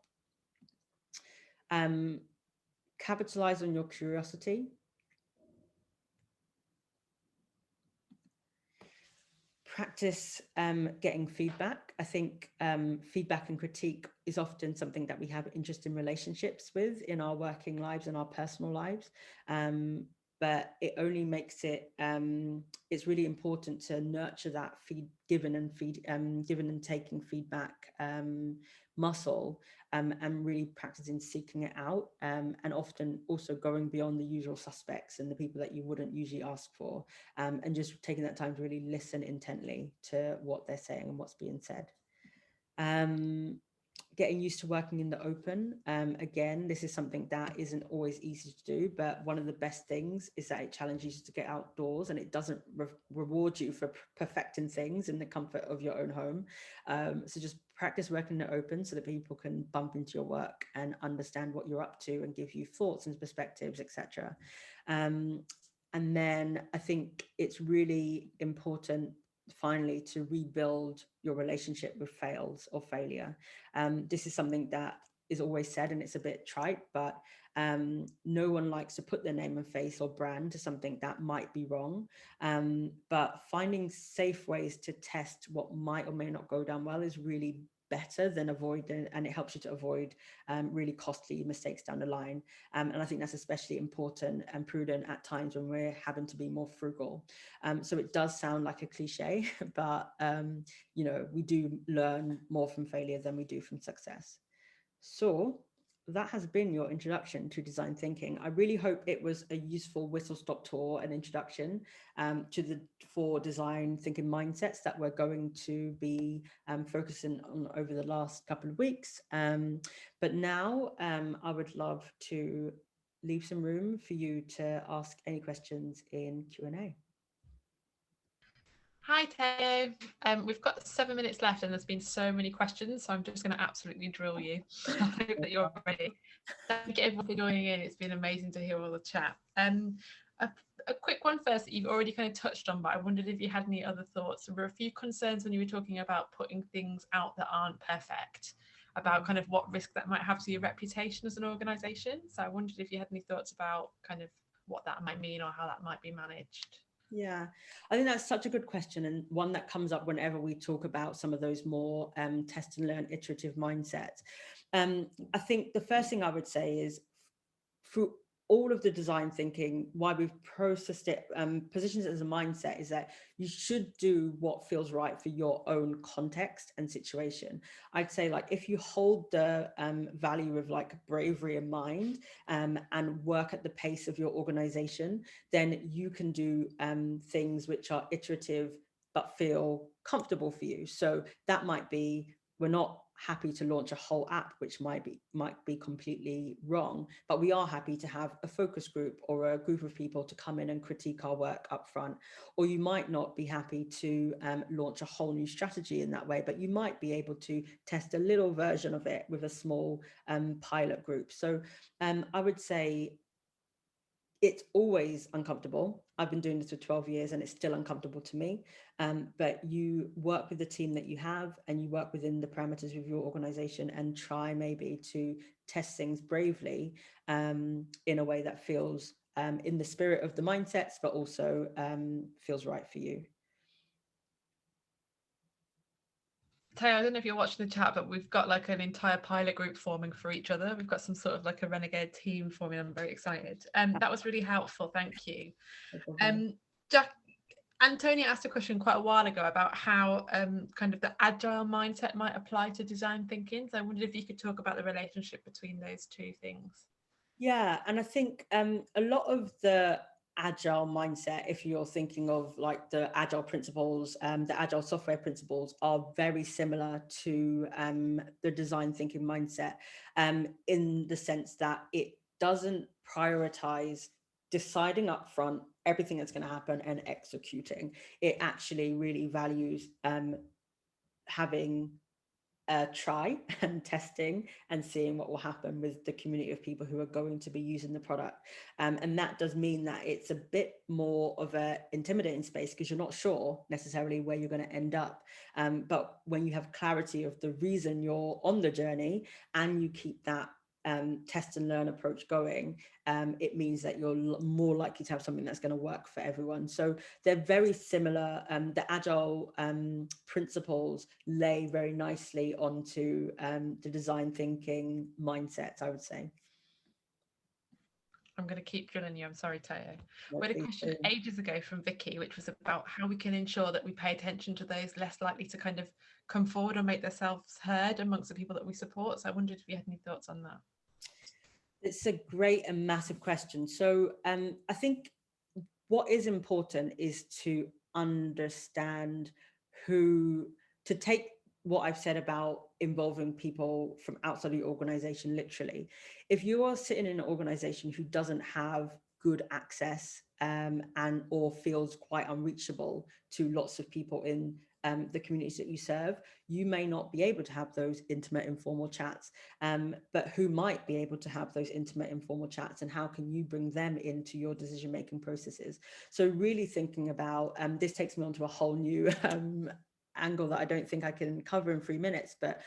Capitalize on your curiosity. Practice getting feedback. I think feedback and critique is often something that we have interesting relationships with in our working lives and our personal lives. but it only makes it, it's really important to nurture that given and taking feedback muscle, and really practicing seeking it out, and often also going beyond the usual suspects and the people that you wouldn't usually ask for, and just taking that time to really listen intently to what they're saying and what's being said. Getting used to working in the open. Again, this is something that isn't always easy to do, but one of the best things is that it challenges you to get outdoors, and it doesn't reward you for perfecting things in the comfort of your own home. So just practice working in the open so that people can bump into your work and understand what you're up to and give you thoughts and perspectives, etc. And then I think it's really important, finally, to rebuild your relationship with fails or failure. This is something that is always said, and it's a bit trite, but no one likes to put their name and face or brand to something that might be wrong. But finding safe ways to test what might or may not go down well is really better than avoiding, and it helps you to avoid really costly mistakes down the line. And I think that's especially important and prudent at times when we're having to be more frugal. So it does sound like a cliche, but we do learn more from failure than we do from success. So that has been your introduction to design thinking. I really hope it was a useful whistle-stop tour and introduction to the 4 design thinking mindsets that we're going to be focusing on over the last couple of weeks. But now I would love to leave some room for you to ask any questions in Q&A. Hi, Teo. We've got 7 minutes left and there's been so many questions, so I'm just going to absolutely drill you. I hope that you're ready. Thank you everyone for joining in. It's been amazing to hear all the chat. A quick one first that you've already kind of touched on, but I wondered if you had any other thoughts. There were a few concerns when you were talking about putting things out that aren't perfect, about kind of what risk that might have to your reputation as an organisation. So I wondered if you had any thoughts about kind of what that might mean or how that might be managed. Yeah, I think that's such a good question, and one that comes up whenever we talk about some of those more test and learn iterative mindsets. I think the first thing I would say is, through all of the design thinking, why we've processed it, positions it as a mindset, is that you should do what feels right for your own context and situation. I'd say, like, if you hold the value of like bravery in mind, and work at the pace of your organization, then you can do things which are iterative but feel comfortable for you. So that might be, we're not happy to launch a whole app, which might be completely wrong, but we are happy to have a focus group or a group of people to come in and critique our work up front. Or you might not be happy to launch a whole new strategy in that way, but you might be able to test a little version of it with a small pilot group. So I would say it's always uncomfortable. I've been doing this for 12 years and it's still uncomfortable to me. But you work with the team that you have, and you work within the parameters of your organization, and try maybe to test things bravely in a way that feels in the spirit of the mindsets, but also feels right for you. Taya, I don't know if you're watching the chat, but we've got like an entire pilot group forming for each other. We've got some sort of like a renegade team forming. I'm very excited. That was really helpful. Thank you. Jack, Antonia asked a question quite a while ago about how kind of the agile mindset might apply to design thinking. So I wondered if you could talk about the relationship between those two things. Yeah, and I think a lot of the agile mindset, if you're thinking of like the agile principles, the agile software principles are very similar to the design thinking mindset, in the sense that it doesn't prioritize deciding up front everything that's going to happen and executing. It actually really values having try and testing and seeing what will happen with the community of people who are going to be using the product. And that does mean that it's a bit more of a intimidating space, because you're not sure necessarily where you're going to end up. But when you have clarity of the reason you're on the journey, and you keep that test and learn approach going, it means that you're more likely to have something that's going to work for everyone. So they're very similar. The agile principles lay very nicely onto the design thinking mindsets, I would say. I'm going to keep drilling you. I'm sorry, Teo. No, We had a please question do. ages ago from Vicky, which was about how we can ensure that we pay attention to those less likely to kind of come forward or make themselves heard amongst the people that we support. So I wondered if you had any thoughts on that. It's a great and massive question. So I think what is important is to understand to take what I've said about involving people from outside of your organization literally. If you are sitting in an organization who doesn't have good access and or feels quite unreachable to lots of people in the communities that you serve, you may not be able to have those intimate informal chats, but who might be able to have those intimate informal chats, and how can you bring them into your decision making processes? So really thinking about this takes me on to a whole new angle that I don't think I can cover in 3 minutes, but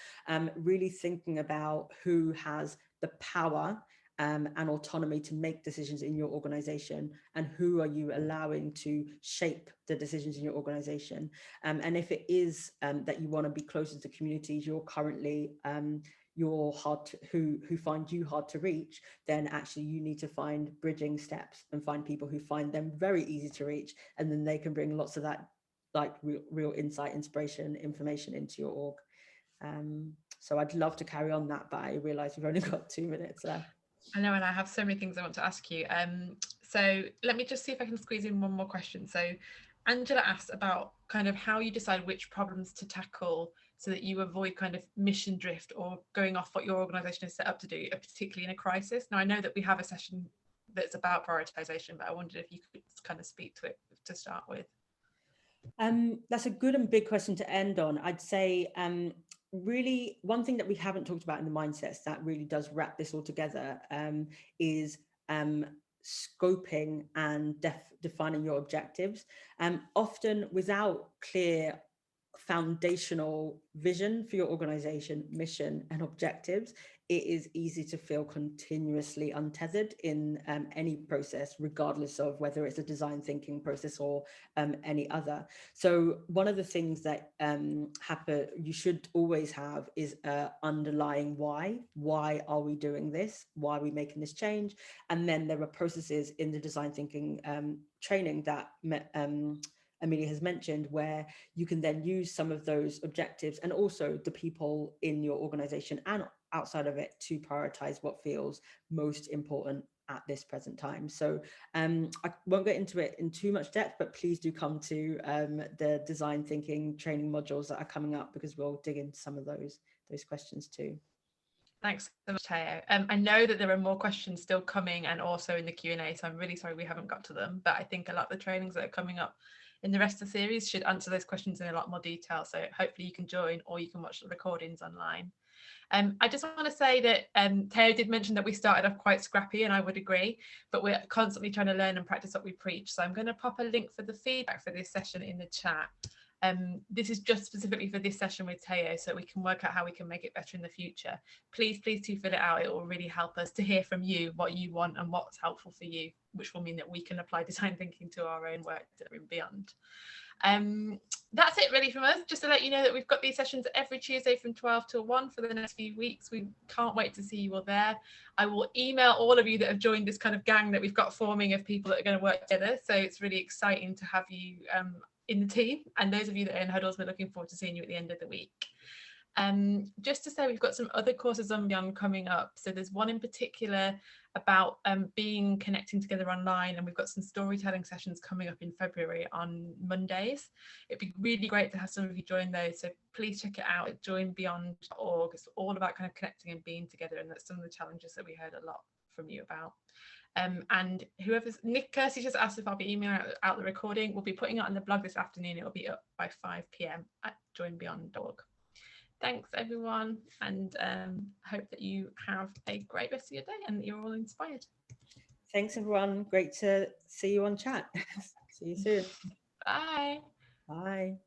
really thinking about who has the power and autonomy to make decisions in your organization, and who are you allowing to shape the decisions in your organization. And if it is that you want to be closer to communities you're currently you're hard to, who find you hard to reach, then actually you need to find bridging steps and find people who find them very easy to reach, and then they can bring lots of that like real insight, inspiration, information into your org. So I'd love to carry on that, but I realize we've only got 2 minutes left. I know, and I have so many things I want to ask you. So let me just see if I can squeeze in one more question. So Angela asked about kind of how you decide which problems to tackle so that you avoid kind of mission drift or going off what your organisation is set up to do, particularly in a crisis. Now, I know that we have a session that's about prioritisation, but I wondered if you could kind of speak to it to start with. That's a good and big question to end on. I'd say really one thing that we haven't talked about in the mindsets that really does wrap this all together is scoping and defining your objectives, often without clear foundational vision for your organization, mission and objectives. It is easy to feel continuously untethered in any process, regardless of whether it's a design thinking process or any other. So one of the things that you should always have is underlying why. Why are we doing this? Why are we making this change? And then there are processes in the design thinking training that Amelia has mentioned, where you can then use some of those objectives and also the people in your organization and outside of it to prioritize what feels most important at this present time. So I won't get into it in too much depth, but please do come to the design thinking training modules that are coming up, because we'll dig into some of those questions too. Thanks so much, Teo. I know that there are more questions still coming and also in the Q&A, so I'm really sorry we haven't got to them, but I think a lot of the trainings that are coming up in the rest of the series should answer those questions in a lot more detail, so hopefully you can join or you can watch the recordings online. I just want to say that Teo did mention that we started off quite scrappy, and I would agree, but we're constantly trying to learn and practice what we preach. So I'm going to pop a link for the feedback for this session in the chat. This is just specifically for this session with Teo, so we can work out how we can make it better in the future. Please do fill it out. It will really help us to hear from you what you want and what's helpful for you, which will mean that we can apply design thinking to our own work and beyond. That's it really from us. Just to let you know that we've got these sessions every Tuesday from 12 till 1 for the next few weeks. We can't wait to see you all there. I will email all of you that have joined this kind of gang that we've got forming of people that are going to work together. So it's really exciting to have you in the team, and those of you that are in huddles, we're looking forward to seeing you at the end of the week. Just to say, we've got some other courses on Beyond coming up. So there's one in particular about connecting together online, and we've got some storytelling sessions coming up in February on Mondays. It'd be really great to have some of you join those, so please check it out at joinbeyond.org. It's all about kind of connecting and being together, and that's some of the challenges that we heard a lot from you about. And Nick Kersey just asked if I'll be emailing out the recording. We'll be putting it on the blog this afternoon. It'll be up by 5 p.m. at joinbeyond.org. Thanks everyone, and hope that you have a great rest of your day and that you're all inspired. Thanks everyone, great to see you on chat. See you soon. Bye. Bye.